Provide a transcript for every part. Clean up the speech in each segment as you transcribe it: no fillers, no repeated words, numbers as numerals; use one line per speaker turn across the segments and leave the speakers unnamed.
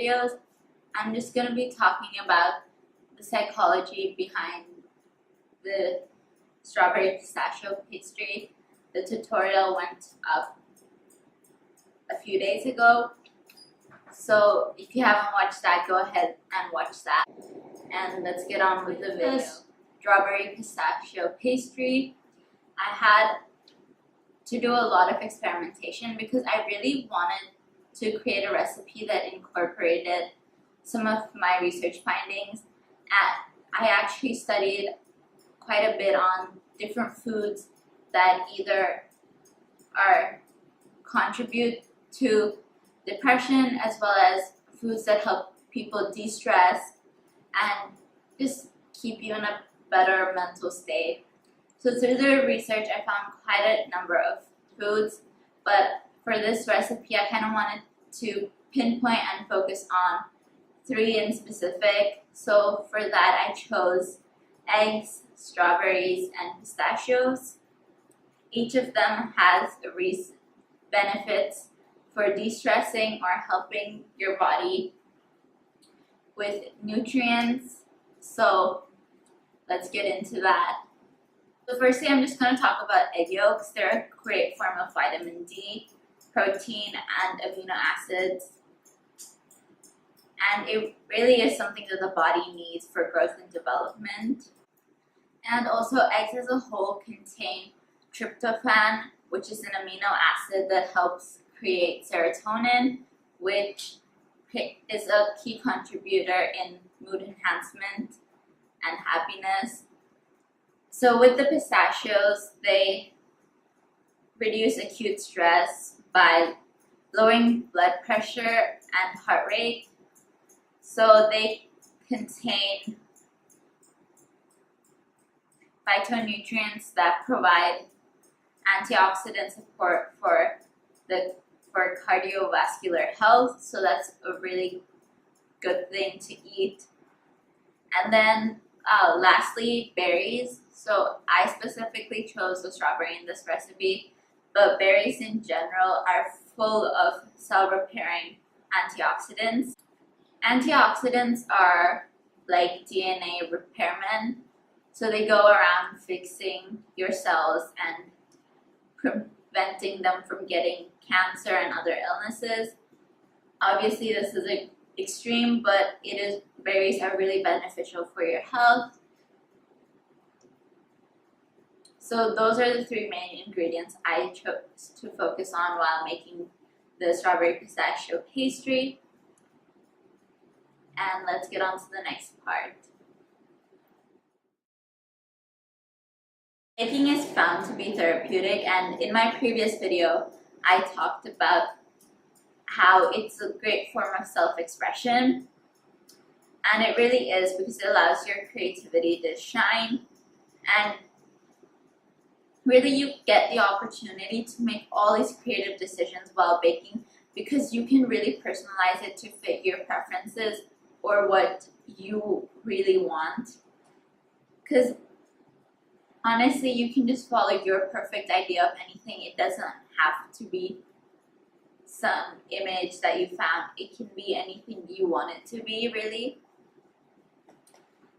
videos, I'm just going to be talking about the psychology behind the Strawberry Pistachio Pastry. The tutorial went up a few days ago, so if you haven't watched that, go ahead and watch that. And let's get on with the video. Strawberry Pistachio Pastry. I had to do a lot of experimentation because I really wanted to create a recipe that incorporated some of my research findings. And I actually studied quite a bit on different foods that either contribute to depression, as well as foods that help people de-stress and just keep you in a better mental state. So through the research, I found quite a number of foods, but for this recipe, I kind of wanted to pinpoint and focus on 3 in specific. So for that, I chose eggs, strawberries, and pistachios. Each of them has benefits for de-stressing or helping your body with nutrients. So let's get into that. So firstly, I'm just going to talk about egg yolks. They're a great form of vitamin D, protein, and amino acids. And it really is something that the body needs for growth and development. And also, eggs as a whole contain tryptophan, which is an amino acid that helps create serotonin, which is a key contributor in mood enhancement and happiness. So with the pistachios, they reduce acute stress by lowering blood pressure and heart rate. So they contain phytonutrients that provide antioxidant support for cardiovascular health. So that's a really good thing to eat. And then lastly, berries. So I specifically chose the strawberry in this recipe, but berries in general are full of cell-repairing antioxidants. Antioxidants are like DNA repairmen, so they go around fixing your cells and preventing them from getting cancer and other illnesses. Obviously, this is an extreme, but berries are really beneficial for your health. So those are the 3 main ingredients I chose to focus on while making the strawberry pistachio pastry. And let's get on to the next part. Baking is found to be therapeutic, and in my previous video, I talked about how it's a great form of self-expression. And it really is, because it allows your creativity to shine, and really you get the opportunity to make all these creative decisions while baking, because you can really personalize it to fit your preferences or what you really want. Because honestly, you can just follow your perfect idea of anything. It doesn't have to be some image that you found. It can be anything you want it to be, really.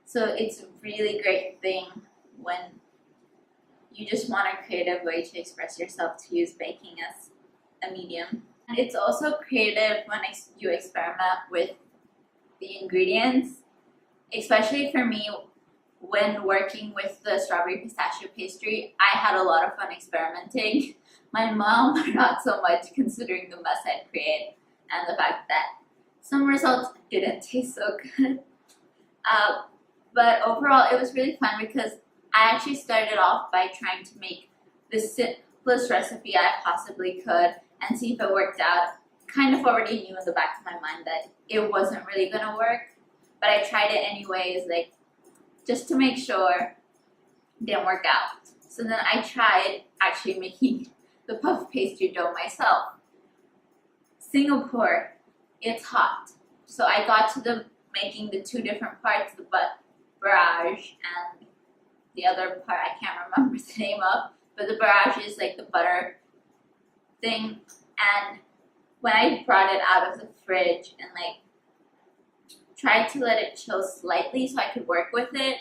So it's a really great thing when you just want a creative way to express yourself, to use baking as a medium. And it's also creative when you experiment with the ingredients, especially for me. When working with the strawberry pistachio pastry, I had a lot of fun experimenting. My mom, not so much, considering the mess I'd create and the fact that some results didn't taste so good. But overall, it was really fun because I actually started off by trying to make the simplest recipe I possibly could and see if it worked out. Kind of already knew in the back of my mind that it wasn't really gonna work, but I tried it anyways, like just to make sure it didn't work out. So then I tried actually making the puff pastry dough myself. Singapore, it's hot. So I got to making the 2 different parts, the barrage and the other part I can't remember the name of, but the barrage is like the butter thing. And when I brought it out of the fridge and like tried to let it chill slightly so I could work with it.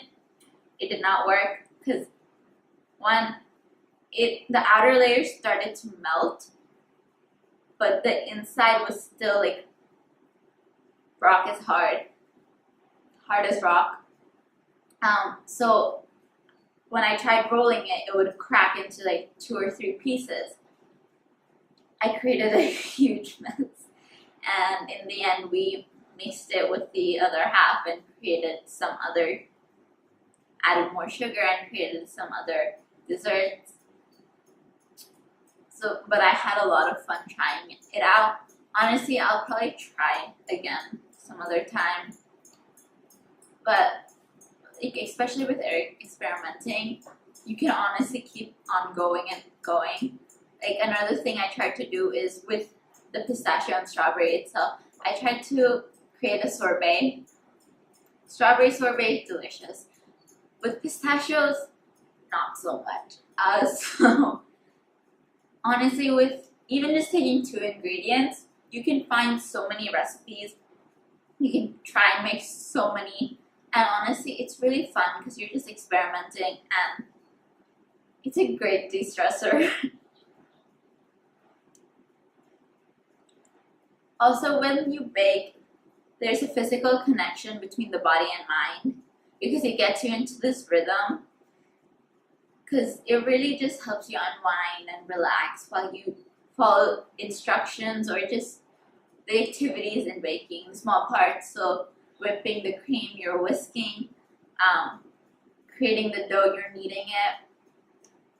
It did not work because one, the outer layer started to melt, but the inside was still like rock is hard as rock. So when I tried rolling it, it would crack into like 2 or 3 pieces. I created a huge mess, and in the end we mixed it with the other half and added more sugar and created some other desserts. So, but I had a lot of fun trying it out. Honestly, I'll probably try again some other time. But like, especially with experimenting, you can honestly keep on going and going. Like another thing I tried to do is with the pistachio and strawberry itself, I tried to create a sorbet. Strawberry sorbet, delicious. With pistachios, not so much. So honestly, with even just taking 2 ingredients, you can find so many recipes. You can try and make so many. And honestly, it's really fun because you're just experimenting and it's a great de-stressor. Also, when you bake, there's a physical connection between the body and mind because it gets you into this rhythm, because it really just helps you unwind and relax while you follow instructions or just the activities in baking, small parts. So whipping the cream, you're whisking, creating the dough, you're kneading it.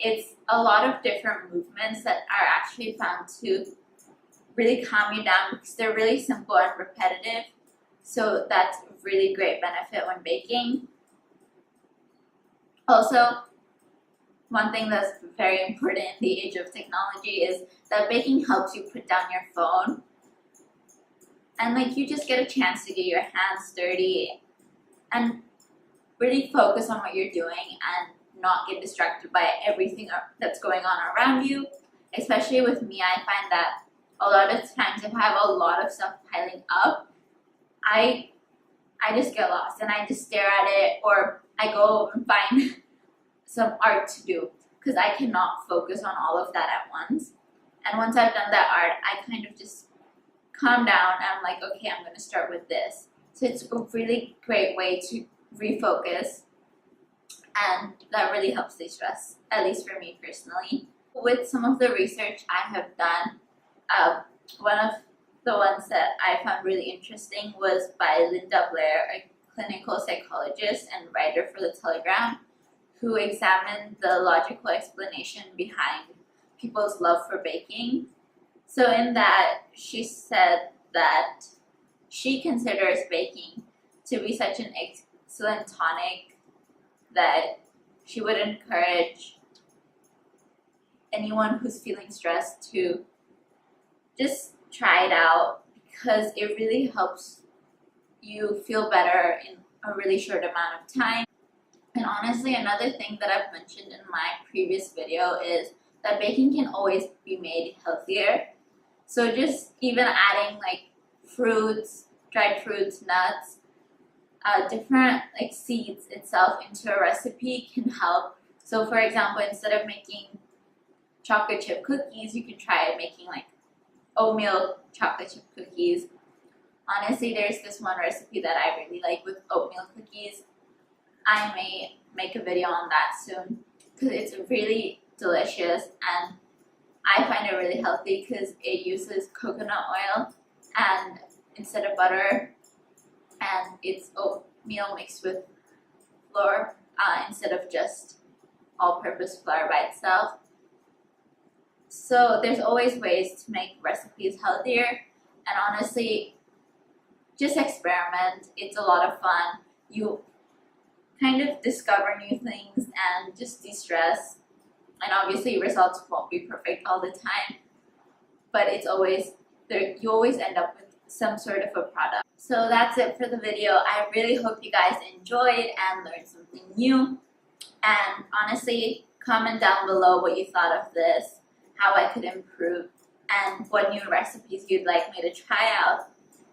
It's a lot of different movements that are actually found to really calm you down because they're really simple and repetitive. So that's a really great benefit when baking. Also, one thing that's very important in the age of technology is that baking helps you put down your phone. And like you just get a chance to get your hands dirty and really focus on what you're doing and not get distracted by everything that's going on around you. Especially with me, I find that a lot of times if I have a lot of stuff piling up, I just get lost and I just stare at it, or I go and find some art to do because I cannot focus on all of that at once. And once I've done that art, I kind of just calm down and I'm like, okay, I'm going to start with this. So it's a really great way to refocus, and that really helps de-stress, at least for me personally. With some of the research I have done, one of the ones that I found really interesting was by Linda Blair, a clinical psychologist and writer for The Telegram, who examined the logical explanation behind people's love for baking. So in that, she said that she considers baking to be such an excellent tonic that she would encourage anyone who's feeling stressed to just try it out because it really helps you feel better in a really short amount of time. And honestly, another thing that I've mentioned in my previous video is that baking can always be made healthier. So just even adding like fruits, dried fruits, nuts, different like seeds itself into a recipe can help. So for example, instead of making chocolate chip cookies, you can try making like oatmeal chocolate chip cookies. Honestly, there's this one recipe that I really like with oatmeal cookies. I may make a video on that soon because it's really delicious and I find it really healthy because it uses coconut oil and instead of butter, and it's oatmeal mixed with flour instead of just all-purpose flour by itself. So there's always ways to make recipes healthier, and honestly, just experiment. It's a lot of fun. You kind of discover new things and just de-stress. And obviously results won't be perfect all the time, but it's always there. You always end up with some sort of a product. So that's it for the video. I really hope you guys enjoyed and learned something new. And honestly, comment down below what you thought of this, how I could improve, and what new recipes you'd like me to try out.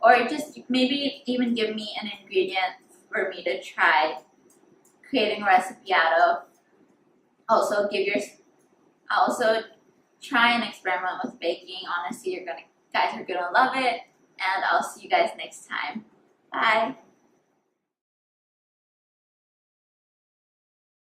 or just maybe even give me an ingredient for me to try creating a recipe out of. Also try and experiment with baking. Honestly, guys are gonna love it, and I'll see you guys next time. Bye.